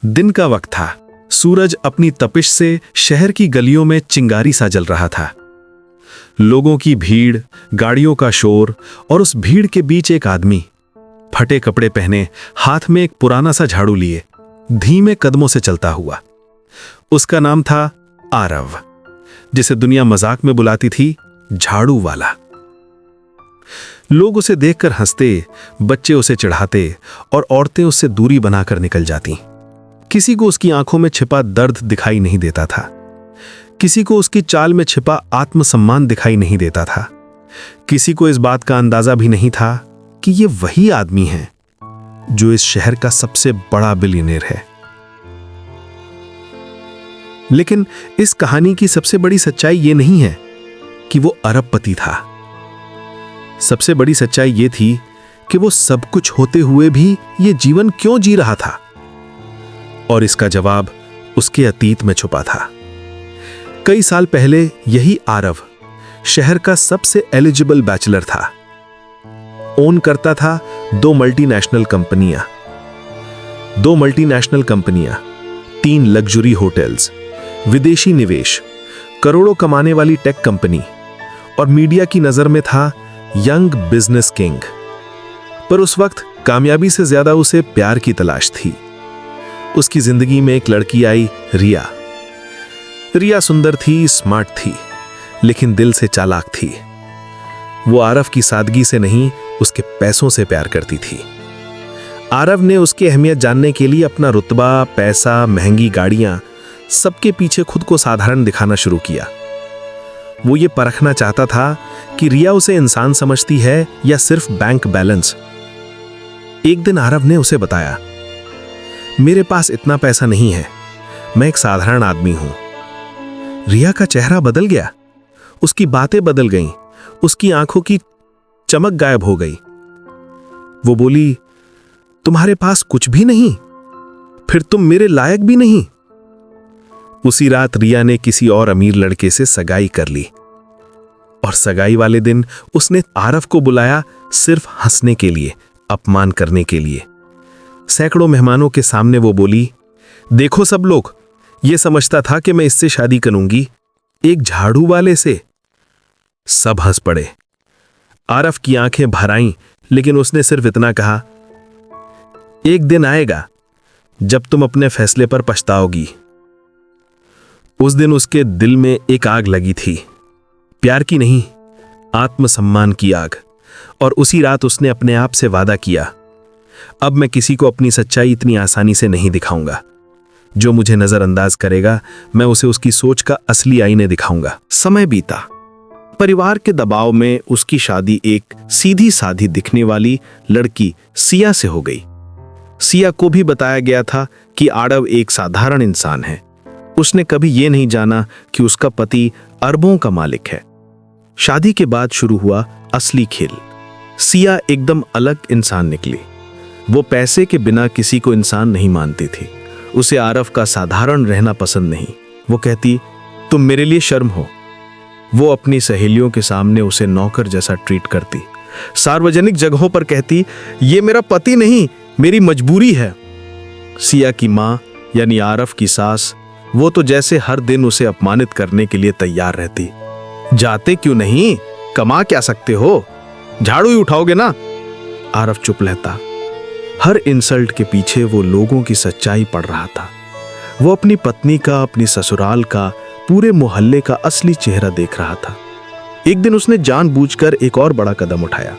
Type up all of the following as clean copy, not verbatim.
दिन का वक्त था। सूरज अपनी तपिश से शहर की गलियों में चिंगारी सा जल रहा था। लोगों की भीड़, गाड़ियों का शोर और उस भीड़ के बीच एक आदमी, फटे कपड़े पहने, हाथ में एक पुराना सा झाड़ू लिए, धीमे कदमों से चलता हुआ। उसका नाम था आरव, जिसे दुनिया मजाक में बुलाती थी झाड़ू वाला। लोग उसे देखकर हंसते, बच्चे उसे चिढ़ाते और औरतें उससे दूरी बनाकर निकल जाती। किसी को उसकी आंखों में छिपा दर्द दिखाई नहीं देता था, किसी को उसकी चाल में छिपा आत्मसम्मान दिखाई नहीं देता था, किसी को इस बात का अंदाजा भी नहीं था कि ये वही आदमी है जो इस शहर का सबसे बड़ा बिलियनेयर है। लेकिन इस कहानी की सबसे बड़ी सच्चाई ये नहीं है कि वो अरबपति था। सबसे बड़ी सच्चाई ये थी कि वो सब कुछ होते हुए भी ये जीवन क्यों जी रहा था, और इसका जवाब उसके अतीत में छुपा था। कई साल पहले यही आरव शहर का सबसे एलिजिबल बैचलर था। ओन करता था दो मल्टीनेशनल कंपनियां, 3 लग्जरी होटल्स, विदेशी निवेश, करोड़ों कमाने वाली टेक कंपनी, और मीडिया की नजर में था यंग बिजनेस किंग। पर उस वक्त कामयाबी से ज्यादा उसे प्यार की तलाश थी। उसकी जिंदगी में एक लड़की आई, रिया। रिया सुंदर थी, स्मार्ट थी, लेकिन दिल से चालाक थी। वो आरव की सादगी से नहीं, उसके पैसों से प्यार करती थी। आरव ने उसकी अहमियत जानने के लिए अपना रुतबा, पैसा, महंगी गाड़ियां, सबके पीछे खुद को साधारण दिखाना शुरू किया। वो ये परखना चाहता था कि रिया उसे इंसान समझती है या सिर्फ बैंक बैलेंस। एक दिन आरव ने उसे बताया, मेरे पास इतना पैसा नहीं है, मैं एक साधारण आदमी हूं। रिया का चेहरा बदल गया, उसकी बातें बदल गईं, उसकी आंखों की चमक गायब हो गई। वो बोली, तुम्हारे पास कुछ भी नहीं, फिर तुम मेरे लायक भी नहीं। उसी रात रिया ने किसी और अमीर लड़के से सगाई कर ली, और सगाई वाले दिन उसने आरव को बुलाया सिर्फ हंसने के लिए, अपमान करने के लिए। सैकड़ों मेहमानों के सामने वो बोली, देखो सब लोग, ये समझता था कि मैं इससे शादी करूंगी, एक झाड़ू वाले से। सब हंस पड़े। आरव की आंखें भर आईं, लेकिन उसने सिर्फ इतना कहा, एक दिन आएगा जब तुम अपने फैसले पर पछताओगी। उस दिन उसके दिल में एक आग लगी थी, प्यार की नहीं, आत्मसम्मान की आग। और उसी रात उसने अपने आप से वादा किया, अब मैं किसी को अपनी सच्चाई इतनी आसानी से नहीं दिखाऊंगा। जो मुझे नजरअंदाज करेगा, मैं उसे उसकी सोच का असली आईने दिखाऊंगा। समय बीता। परिवार के दबाव में उसकी शादी एक सीधी साधी दिखने वाली लड़की सिया से हो गई। सिया को भी बताया गया था कि आरव एक साधारण इंसान है। उसने कभी यह नहीं जाना कि उसका पति अरबों का मालिक है। शादी के बाद शुरू हुआ असली खेल। सिया एकदम अलग इंसान निकली। वो पैसे के बिना किसी को इंसान नहीं मानती थी। उसे आरव का साधारण रहना पसंद नहीं। वो कहती, तुम मेरे लिए शर्म हो। वो अपनी सहेलियों के सामने उसे नौकर जैसा ट्रीट करती। सार्वजनिक जगहों पर कहती, ये मेरा पति नहीं, मेरी मजबूरी है। सिया की माँ यानी आरव की सास, वो तो जैसे हर दिन उसे अपमानित करने के लिए तैयार रहती। जाते क्यों नहीं, कमा क्या सकते हो, झाड़ू ही उठाओगे ना। आरव चुप रहता। हर इंसल्ट के पीछे वो लोगों की सच्चाई पढ़ रहा था। वो अपनी पत्नी का, अपनी ससुराल का, पूरे मोहल्ले का असली चेहरा देख रहा था। एक दिन उसने जानबूझकर एक और बड़ा कदम उठाया।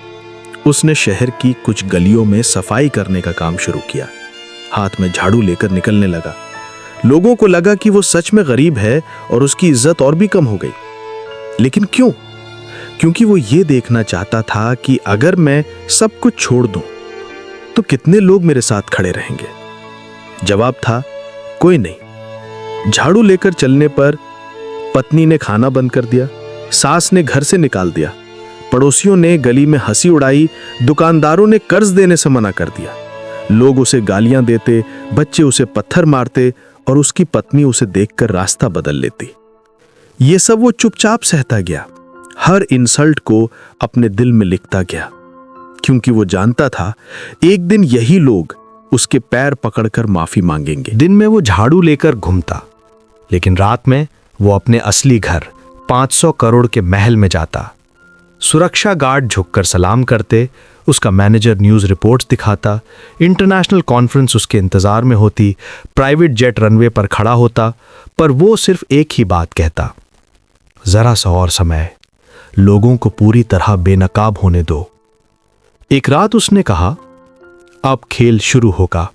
उसने शहर की कुछ गलियों में सफाई करने का काम शुरू किया। हाथ में झाड़ू लेकर निकलने लगा। लोगों को लगा कि वो सच में गरीब है और उसकी इज्जत और भी कम हो गई। लेकिन क्यों? क्योंकि वो ये देखना चाहता था कि अगर मैं सब कुछ छोड़ दूं तो कितने लोग मेरे साथ खड़े रहेंगे। जवाब था, कोई नहीं। झाड़ू लेकर चलने पर पत्नी ने खाना बंद कर दिया, सास ने घर से निकाल दिया, पड़ोसियों ने गली में हंसी उड़ाई, दुकानदारों ने कर्ज देने से मना कर दिया। लोग उसे गालियां देते, बच्चे उसे पत्थर मारते और उसकी पत्नी उसे देखकर रास्ता बदल लेती। ये सब वो चुपचाप सहता गया, हर इंसल्ट को अपने दिल में लिखता गया, क्योंकि वो जानता था एक दिन यही लोग उसके पैर पकड़कर माफी मांगेंगे। दिन में वो झाड़ू लेकर घूमता, लेकिन रात में वो अपने असली घर 500 करोड़ के महल में जाता। सुरक्षा गार्ड झुककर सलाम करते, उसका मैनेजर न्यूज़ रिपोर्ट्स दिखाता, इंटरनेशनल कॉन्फ्रेंस उसके इंतज़ार में होती, प्राइवेट जेट रनवे पर खड़ा होता, पर वो सिर्फ एक ही बात कहता, ज़रा सा और समय, लोगों को पूरी तरह बेनकाब होने दो। एक रात उसने कहा, अब खेल शुरू होगा।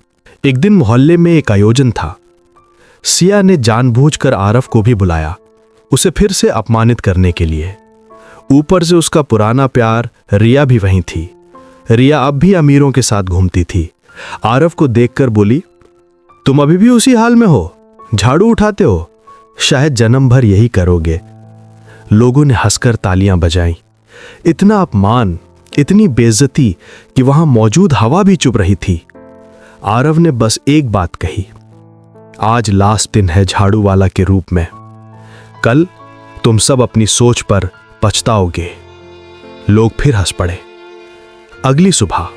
एक दिन मोहल्ले में एक आयोजन था। सिया ने जानबूझकर आरव को भी बुलाया, उसे फिर से अपमानित करने के लिए। ऊपर से उसका पुराना प्यार रिया भी वहीं थी। रिया अब भी अमीरों के साथ घूमती थी। आरव को देखकर बोली, तुम अभी भी उसी हाल में हो, झाड़ू उठाते हो, शायद जन्म भर यही करोगे। लोगों ने हंसकर तालियां बजाईं। इतना अपमान, इतनी बेइज्जती कि वहां मौजूद हवा भी चुप रही थी। आरव ने बस एक बात कही, आज लास्ट दिन है झाड़ू वाला के रूप में, कल तुम सब अपनी सोच पर पछताओगे। लोग फिर हंस पड़े। अगली सुबह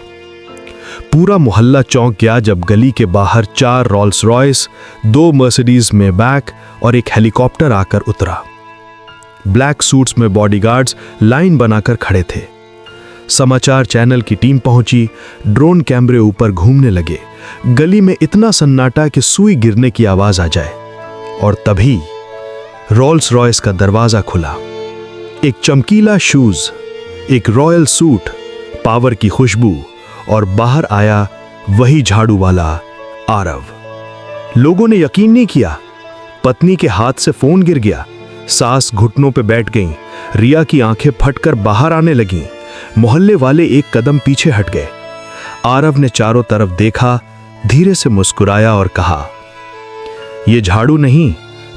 पूरा मोहल्ला चौंक गया जब गली के बाहर 4 रोल्स रॉयस, 2 मर्सिडीज मैबैक और एक हेलीकॉप्टर आकर उतरा। ब्लैक सूट्स में बॉडीगार्ड्स लाइन बनाकर खड़े थे। समाचार चैनल की टीम पहुंची, ड्रोन कैमरे ऊपर घूमने लगे। गली में इतना सन्नाटा कि सुई गिरने की आवाज आ जाए। और तभी रोल्स रॉयस का दरवाजा खुला। एक चमकीला शूज, एक रॉयल सूट, पावर की खुशबू, और बाहर आया वही झाड़ू वाला आरव। लोगों ने यकीन नहीं किया। पत्नी के हाथ से फोन गिर गया, सास घुटनों पे बैठ गईं, रिया की आंखें फटकर बाहर आने लगीं। मोहल्ले वाले एक कदम पीछे हट गए। आरव ने चारों तरफ देखा, धीरे से मुस्कुराया और कहा, यह झाड़ू नहीं,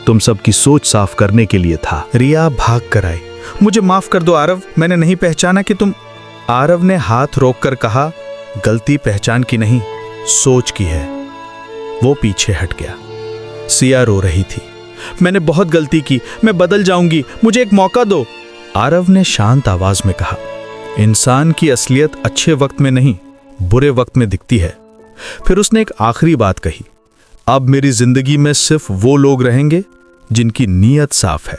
तुम सबकी सोच साफ करने के लिए था। रिया भाग कर आई। मुझे माफ कर दो आरव, मैंने नहीं पहचाना कि तुम। आरव ने हाथ रोककर कहा, गलती पहचान की नहीं, सोच की है। वो पीछे हट गया। सिया रो रही थी। मैंने बहुत गलती की, मैं बदल जाऊंगी, मुझे एक मौका दो। आरव ने शांत आवाज में कहा, इंसान की असलियत अच्छे वक्त में नहीं, बुरे वक्त में दिखती है। फिर उसने एक आखिरी बात कही, अब मेरी जिंदगी में सिर्फ वो लोग रहेंगे जिनकी नीयत साफ है,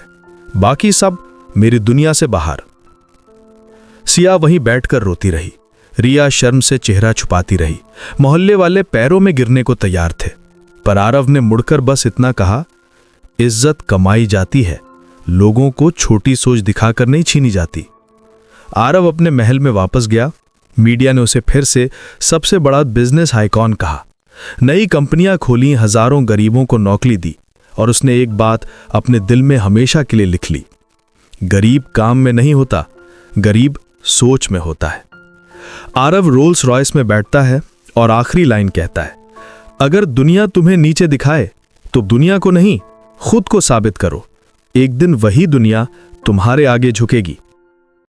बाकी सब मेरी दुनिया से बाहर। सिया वहीं बैठकर रोती रही। रिया शर्म से चेहरा छुपाती रही। मोहल्ले वाले पैरों में गिरने को तैयार थे, पर आरव ने मुड़कर बस इतना कहा, इज्जत कमाई जाती है, लोगों को छोटी सोच दिखाकर नहीं छीनी जाती। आरव अपने महल में वापस गया। मीडिया ने उसे फिर से सबसे बड़ा बिजनेस आइकॉन कहा। नई कंपनियां खोली, हजारों गरीबों को नौकरी दी, और उसने एक बात अपने दिल में हमेशा के लिए लिख ली, गरीब काम में नहीं होता, गरीब सोच में होता है। आरव रोल्स रॉयस में बैठता है और आखिरी लाइन कहता है, अगर दुनिया तुम्हें नीचे दिखाए तो दुनिया को नहीं, खुद को साबित करो। एक दिन वही दुनिया तुम्हारे आगे झुकेगी।